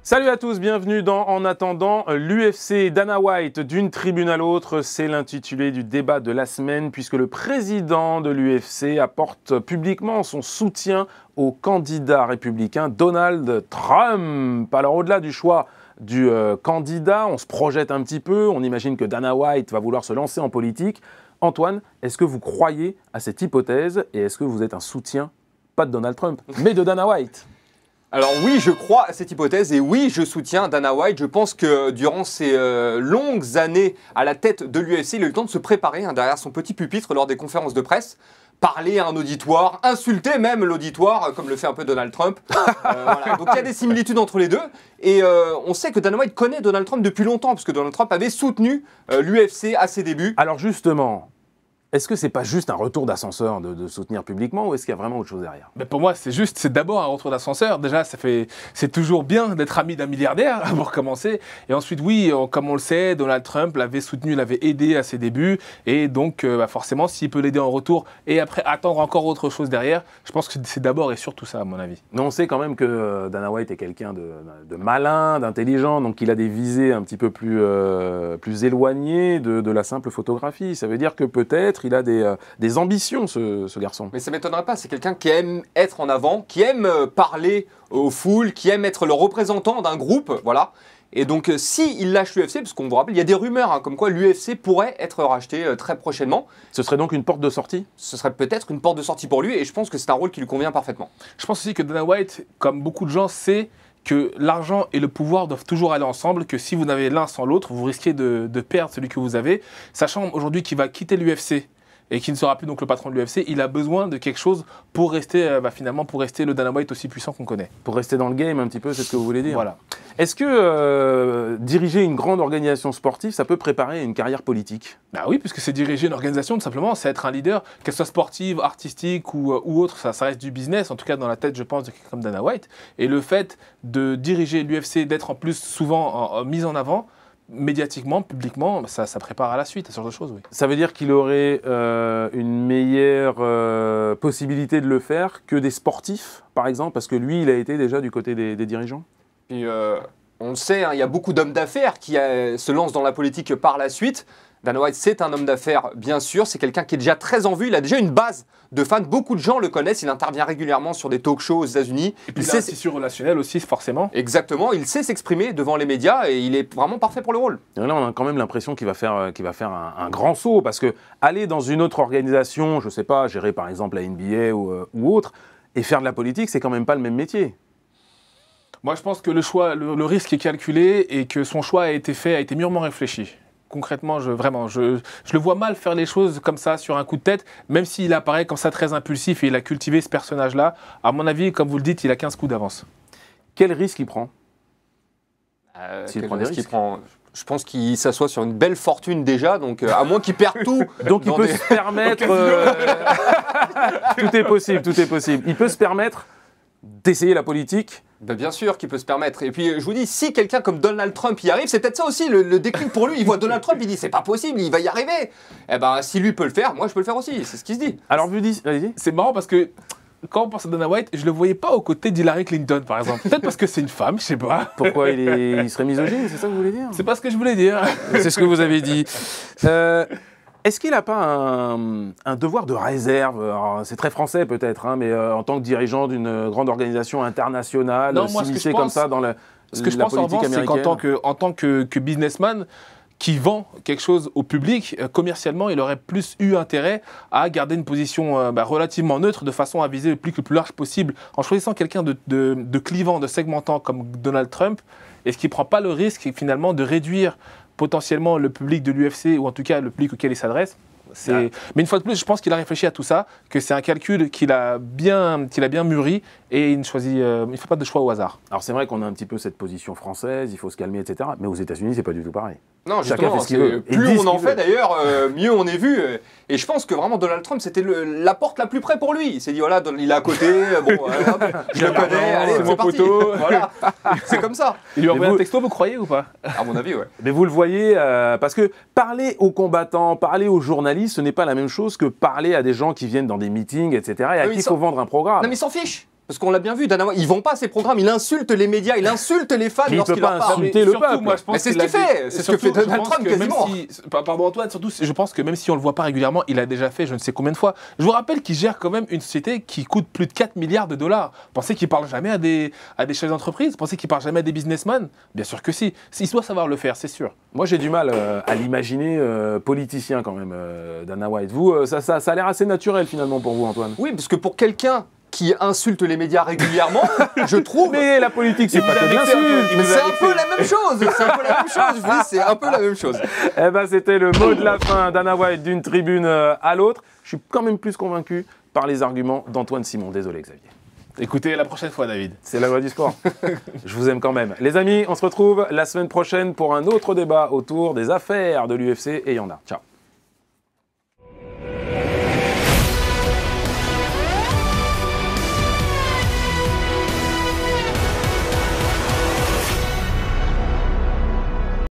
Salut à tous, bienvenue dans En attendant l'UFC. Dana White, d'une tribune à l'autre, c'est l'intitulé du débat de la semaine puisque le président de l'UFC apporte publiquement son soutien au candidat républicain Donald Trump. Alors au-delà du choix du candidat, on se projette un petit peu, on imagine que Dana White va vouloir se lancer en politique. Antoine, est-ce que vous croyez à cette hypothèse et est-ce que vous êtes un soutien, pas de Donald Trump, mais de Dana White ? Alors oui, je crois à cette hypothèse et oui, je soutiens Dana White. Je pense que durant ces longues années à la tête de l'UFC, il a eu le temps de se préparer derrière son petit pupitre lors des conférences de presse. Parler à un auditoire, insulter même l'auditoire, comme le fait un peu Donald Trump. Voilà. Donc il y a des similitudes entre les deux. Et on sait que Dana White connaît Donald Trump depuis longtemps, parce que Donald Trump avait soutenu l'UFC à ses débuts. Alors justement, est-ce que c'est pas juste un retour d'ascenseur de soutenir publiquement ou est-ce qu'il y a vraiment autre chose derrière ? Mais pour moi, c'est d'abord un retour d'ascenseur. Déjà, c'est toujours bien d'être ami d'un milliardaire, pour commencer. Et ensuite, oui, comme on le sait, Donald Trump l'avait soutenu, l'avait aidé à ses débuts. Et donc, forcément, s'il peut l'aider en retour et après attendre encore autre chose derrière, je pense que c'est d'abord et surtout ça, à mon avis. Mais on sait quand même que Dana White est quelqu'un de malin, d'intelligent, donc il a des visées un petit peu plus éloignées de la simple photographie. Ça veut dire que peut-être il a des ambitions, ce garçon. Mais ça ne m'étonnerait pas, c'est quelqu'un qui aime être en avant, qui aime parler aux foules, qui aime être le représentant d'un groupe, voilà. Et donc, s'il lâche l'UFC, parce qu'on vous rappelle, il y a des rumeurs comme quoi l'UFC pourrait être racheté très prochainement. Ce serait donc une porte de sortie ? Ce serait peut-être une porte de sortie pour lui, et je pense que c'est un rôle qui lui convient parfaitement. Je pense aussi que Dana White, comme beaucoup de gens, sait que l'argent et le pouvoir doivent toujours aller ensemble, que si vous n'avez l'un sans l'autre, vous risquez de perdre celui que vous avez. Sachant aujourd'hui qu'il va quitter l'UFC, et qui ne sera plus donc le patron de l'UFC, il a besoin de quelque chose pour rester, finalement, pour rester le Dana White aussi puissant qu'on connaît. Pour rester dans le game un petit peu, c'est ce que vous voulez dire. Voilà. Est-ce que diriger une grande organisation sportive, ça peut préparer une carrière politique ? Bah oui, puisque c'est diriger une organisation, tout simplement, c'est être un leader, qu'elle soit sportive, artistique ou autre, ça reste du business, en tout cas dans la tête, je pense, de quelqu'un comme Dana White. Et le fait de diriger l'UFC, d'être en plus souvent mis en avant, médiatiquement, publiquement, ça prépare à la suite, ce genre de choses, oui. Ça veut dire qu'il aurait une meilleure possibilité de le faire que des sportifs, par exemple, parce que lui, il a été déjà du côté des dirigeants ? Puis, on le sait, il y a beaucoup d'hommes d'affaires qui se lancent dans la politique par la suite. Dana White, c'est un homme d'affaires, bien sûr. C'est quelqu'un qui est déjà très en vue. Il a déjà une base de fans. Beaucoup de gens le connaissent. Il intervient régulièrement sur des talk-shows aux États-Unis. Et puis il a un tissu relationnel aussi, forcément. Exactement. Il sait s'exprimer devant les médias et il est vraiment parfait pour le rôle. Et là, on a quand même l'impression qu'il va faire un grand saut parce que aller dans une autre organisation, je ne sais pas, gérer par exemple la NBA ou autre, et faire de la politique, c'est quand même pas le même métier. Moi, je pense que le risque est calculé et que son choix a été mûrement réfléchi. Concrètement, je le vois mal faire les choses comme ça sur un coup de tête, même s'il apparaît comme ça très impulsif et il a cultivé ce personnage-là. À mon avis, comme vous le dites, il a 15 coups d'avance. Quel risque il prend ? Quel risque il prend ? Je pense qu'il s'assoit sur une belle fortune déjà, donc à moins qu'il perde tout. Donc il peut se permettre... Tout est possible, tout est possible. Il peut se permettre d'essayer la politique. Ben bien sûr qu'il peut se permettre. Et puis je vous dis, si quelqu'un comme Donald Trump y arrive, c'est peut-être ça aussi le déclic pour lui. Il voit Donald Trump, il dit c'est pas possible, il va y arriver. Eh ben si lui peut le faire, moi je peux le faire aussi. C'est ce qui se dit. Alors vous dites, allez-y. C'est marrant parce que quand on pense à Dana White, je le voyais pas aux côtés d'Hillary Clinton par exemple. Peut-être parce que c'est une femme, je sais pas. Pourquoi il serait misogyne, c'est ça que vous voulez dire ? C'est pas ce que je voulais dire. C'est ce que vous avez dit. Est-ce qu'il n'a pas un devoir de réserve ? C'est très français peut-être, hein, mais en tant que dirigeant d'une grande organisation internationale, s'immiscer comme ça dans la politique américaine ? Ce que je pense en revanche, c'est qu'en tant que businessman qui vend quelque chose au public, commercialement, il aurait plus eu intérêt à garder une position relativement neutre, de façon à viser le public le plus large possible, en choisissant quelqu'un de clivant, de segmentant comme Donald Trump, est-ce qu'il ne prend pas le risque finalement de réduire potentiellement le public de l'UFC, ou en tout cas le public auquel il s'adresse. Mais une fois de plus, je pense qu'il a réfléchi à tout ça, que c'est un calcul qu'il a bien mûri, et il ne fait pas de choix au hasard. Alors c'est vrai qu'on a un petit peu cette position française, il faut se calmer, etc. Mais aux États-unis, c'est pas du tout pareil. Non, chacun fait ce qu'il veut. Plus on en fait d'ailleurs, mieux on est vu. Et je pense que vraiment Donald Trump, c'était la porte la plus près pour lui. Il s'est dit voilà, il est à côté, bon, je le connais, allez, c'est parti. Voilà, c'est comme ça. Il lui a envoyé un texto, vous croyez ou pas ? À mon avis, ouais. Mais vous le voyez, parce que parler aux combattants, parler aux journalistes, ce n'est pas la même chose que parler à des gens qui viennent dans des meetings, etc. et à qui il faut vendre un programme. Non, mais il s'en fiche. Parce qu'on l'a bien vu, Dana White, ils vont pas à ses programmes, il insulte les médias, il insulte les fans Il lorsqu'il peut pas leur parle. insulter le peuple. Moi, je pense Mais c'est ce qu'il qu'il a fait, dit- c'est ce que fait surtout, je Donald pense Trump que même quasiment. pardon Antoine, surtout, je pense que même si on le voit pas régulièrement, il a déjà fait je ne sais combien de fois. Je vous rappelle qu'il gère quand même une société qui coûte plus de 4 milliards de dollars. Pensez qu'il parle jamais à des chefs d'entreprise? Pensez qu'il parle jamais à des businessmen? Bien sûr que si. Il doit savoir le faire, c'est sûr. Moi, j'ai du mal à l'imaginer politicien quand même, Dana White. Vous, ça a l'air assez naturel finalement pour vous, Antoine. Oui, parce que pour quelqu'un qui insulte les médias régulièrement, je trouve... Mais la politique, c'est pas que de l'insulte. Mais c'est un peu la même chose, c'est un peu la même chose, je vous dis, c'est un peu la même chose. Eh ben, c'était le mot de la fin, Dana White, d'une tribune à l'autre. Je suis quand même plus convaincu par les arguments d'Antoine Simon. Désolé, Xavier. Écoutez la prochaine fois, David. C'est la loi du sport. Je vous aime quand même. Les amis, on se retrouve la semaine prochaine pour un autre débat autour des affaires de l'UFC et il y en a. Ciao.